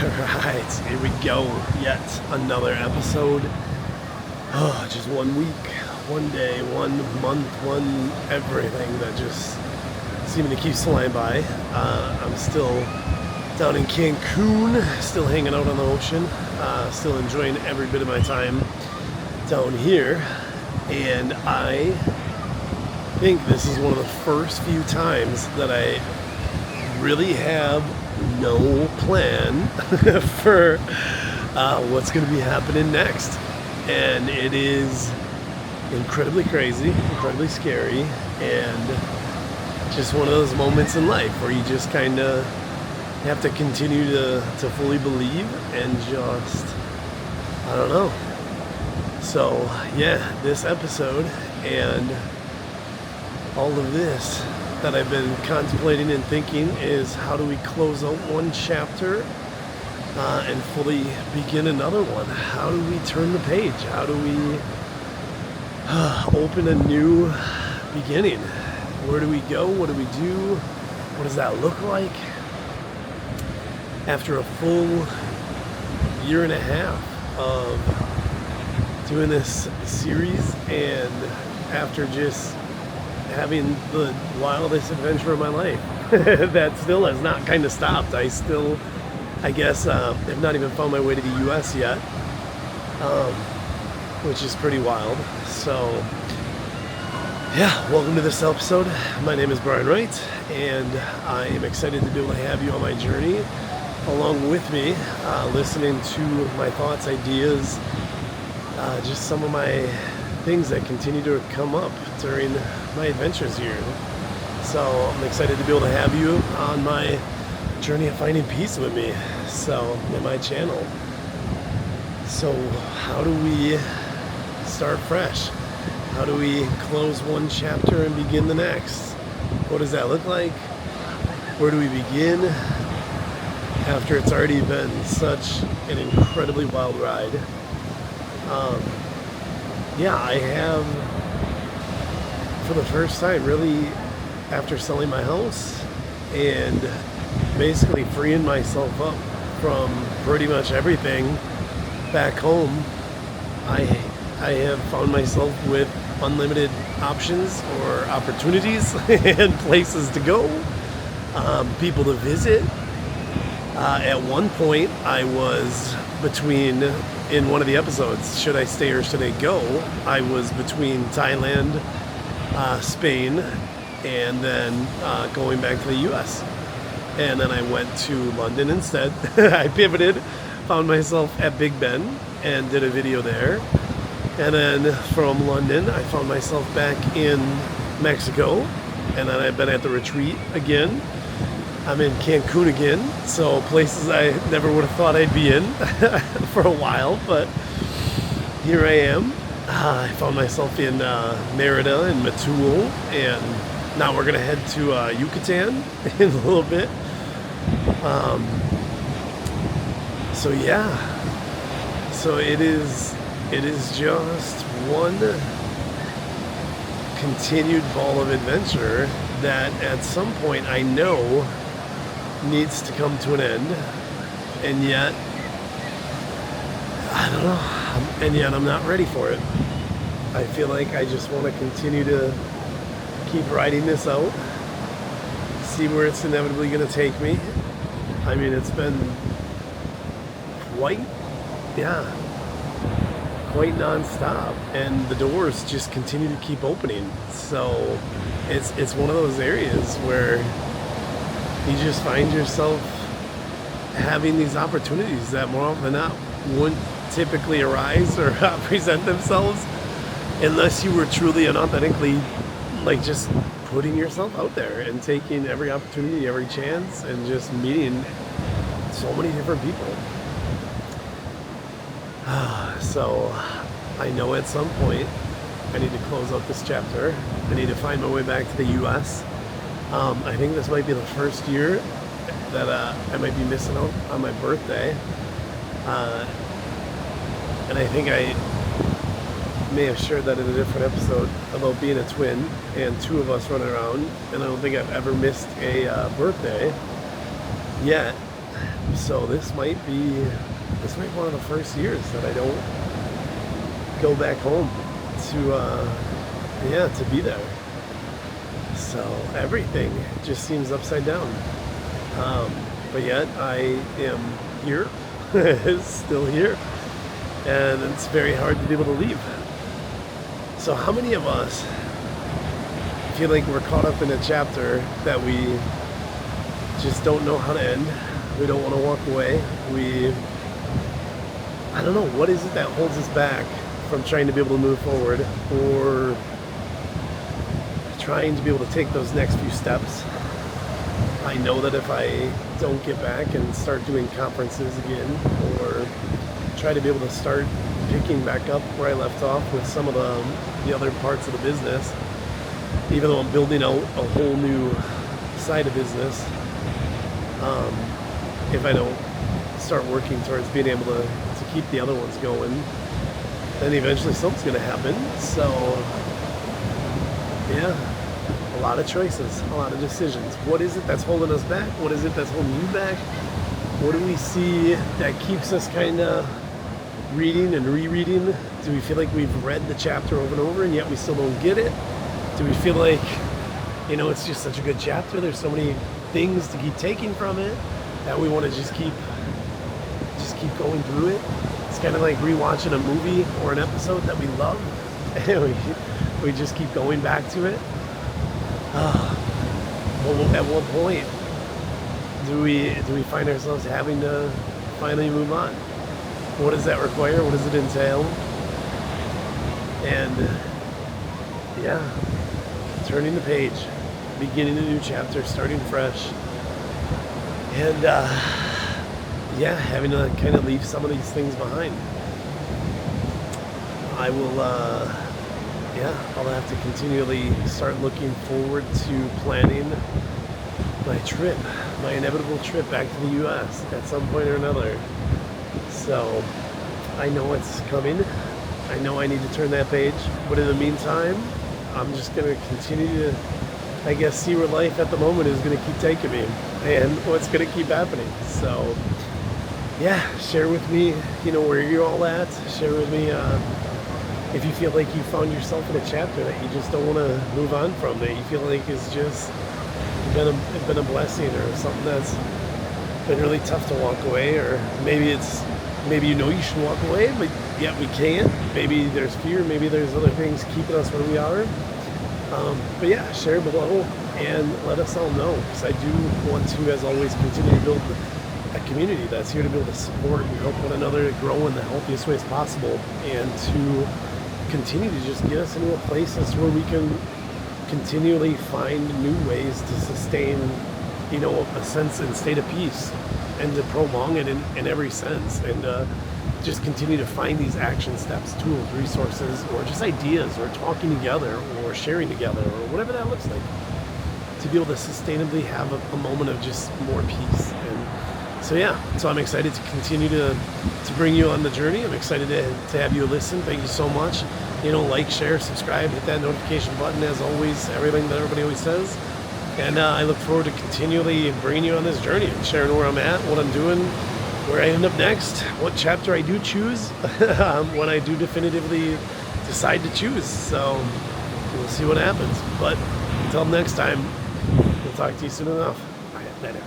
Alright, here we go. Yet another episode. Oh, just 1 week, 1 day, 1 month, one everything that just seeming to keep flying by. I'm still down in Cancun, still hanging out on the ocean, still enjoying every bit of my time down here. And I think this is one of the first few times that I really have no plan for what's going to be happening next. And it is incredibly crazy, incredibly scary, and just one of those moments in life where you just kind of have to continue to fully believe and just, I don't know. So yeah, this episode and all of this that I've been contemplating and thinking is, how do we close out one chapter and fully begin another one? How do we turn the page? How do we open a new beginning? Where do we go? What do we do? What does that look like? After a full year and a half of doing this series, and after just having the wildest adventure of my life that still has not kind of stopped. I still, I guess, have not even found my way to the US yet, which is pretty wild. So yeah, welcome to this episode. My name is Brian Wright, and I am excited to be able to have you on my journey along with me, listening to my thoughts, ideas, just some of my things that continue to come up during my adventures here. So I'm excited to be able to have you on my journey of finding peace with me, so in my channel. So how do we start fresh? How do we close one chapter and begin the next? What does that look like? Where do we begin after it's already been such an incredibly wild ride? Yeah, I have, for the first time, really, after selling my house and basically freeing myself up from pretty much everything back home, I have found myself with unlimited options or opportunities and places to go, people to visit. At one point, I was between, in one of the episodes, should I stay or should I go? I was between Thailand, Spain, and then going back to the US. And then I went to London instead. I pivoted, found myself at Big Ben and did a video there. And then from London, I found myself back in Mexico. And then I've been at the retreat again. I'm in Cancun again, so places I never would have thought I'd be in for a while, but here I am. I found myself in Merida and Matul, and now we're gonna head to Yucatan in a little bit. So yeah, so it is just one continued ball of adventure that at some point I know needs to come to an end, and yet I don't know, and yet I'm not ready for it. I feel like I just want to continue to keep riding this out, see where it's inevitably going to take me. I mean, it's been quite non-stop, and the doors just continue to keep opening. So it's one of those areas where you just find yourself having these opportunities that more often than not wouldn't typically arise or present themselves unless you were truly and authentically, like, just putting yourself out there and taking every opportunity, every chance, and just meeting so many different people. So I know at some point I need to close out this chapter. I need to find my way back to the US. I think this might be the first year that I might be missing out on my birthday. And I think I may have shared that in a different episode about being a twin and two of us running around, and I don't think I've ever missed a birthday yet. So this might be one of the first years that I don't go back home to be there. So everything just seems upside down. But yet I am here, still here, and it's very hard to be able to leave. So how many of us feel like we're caught up in a chapter that we just don't know how to end? We don't want to walk away. I don't know, what is it that holds us back from trying to be able to move forward, or trying to be able to take those next few steps? I know that if I don't get back and start doing conferences again, or try to be able to start picking back up where I left off with some of the other parts of the business, even though I'm building out a whole new side of business, if I don't start working towards being able to keep the other ones going, then eventually something's going to happen. So, yeah, a lot of choices, a lot of decisions. What is it that's holding us back? What is it that's holding you back? What do we see that keeps us kind of reading and rereading? Do we feel like we've read the chapter over and over and yet we still don't get it? Do we feel like, it's just such a good chapter, there's so many things to keep taking from it that we want to just keep going through it? It's kind of like rewatching a movie or an episode that we love, and we just keep going back to it. Well, at what point do we find ourselves having to finally move on? What does that require? What does it entail? And yeah, turning the page, beginning a new chapter, starting fresh, and having to kind of leave some of these things behind. I will, I'll have to continually start looking forward to planning my trip, my inevitable trip back to the U.S. at some point or another. So I know it's coming. I know I need to turn that page. But in the meantime, I'm just going to continue to, see where life at the moment is going to keep taking me and what's going to keep happening. So share with me, where you're all at. Share with me if you feel like you found yourself in a chapter that you just don't want to move on from, that you feel like is just been a blessing, or something that's been really tough to walk away, or maybe you should walk away, but yet we can't. Maybe there's fear, maybe there's other things keeping us where we are. But share below and let us all know, because I do want to, as always, continue to build a community that's here to be able to support and help one another grow in the healthiest ways possible, and to continue to just get us into a place that's where we can continually find new ways to sustain, a sense and state of peace, and to prolong it in every sense, and just continue to find these action steps, tools, resources, or just ideas, or talking together, or sharing together, or whatever that looks like, to be able to sustainably have a moment of just more peace. And so I'm excited to continue to bring you on the journey. I'm excited to have you listen. Thank you so much. Like, share, subscribe, hit that notification button, as always, everything that everybody always says. And I look forward to continually bringing you on this journey and sharing where I'm at, what I'm doing, where I end up next, what chapter I do choose, when I do definitively decide to choose. So we'll see what happens. But until next time, we'll talk to you soon enough. All right, later.